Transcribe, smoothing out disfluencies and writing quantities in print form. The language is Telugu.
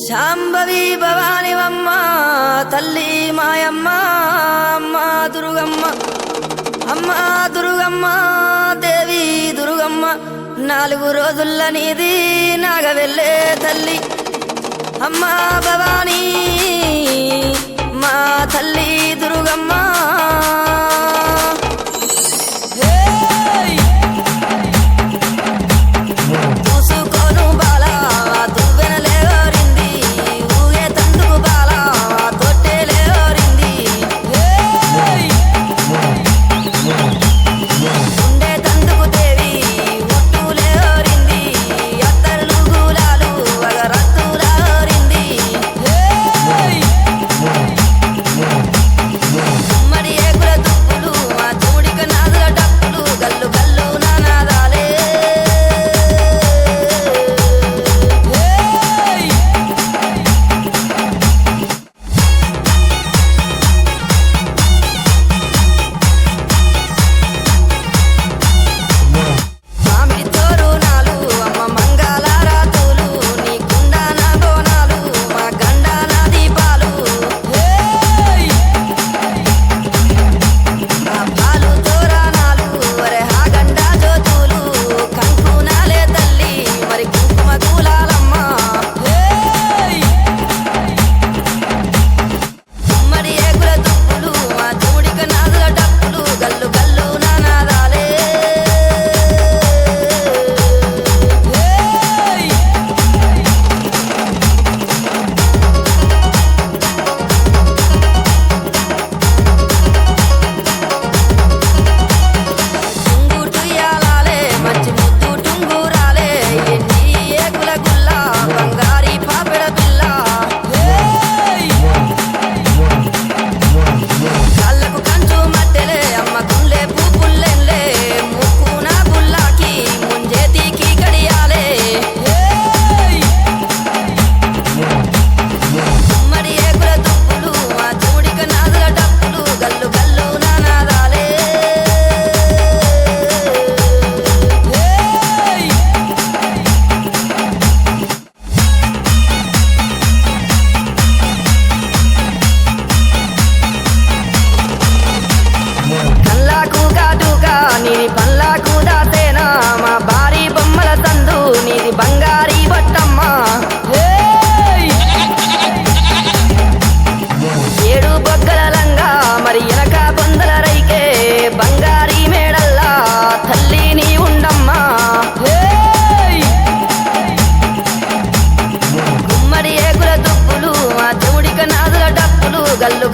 శాంభవి భవానివమ్మ తల్లి మాయమ్మ అమ్మ దుర్గమ్మ అమ్మ దుర్గమ్మ దేవి దుర్గమ్మ 4 రోజుల నీది నాగవెల్లే తల్లి అమ్మ భవాని మా తల్లి దుర్గమ్మ బంగారీ బొట్టమ్మ 7 బొగ్గల లంగా మరి ఎనక బొందల రైకే బంగారీ మేడల్లా తల్లి నీ ఉండమ్మా గుమ్మడి ఏగుల దుప్పులు ఆ చెవుడిక నాదుల డప్పులు గల్లు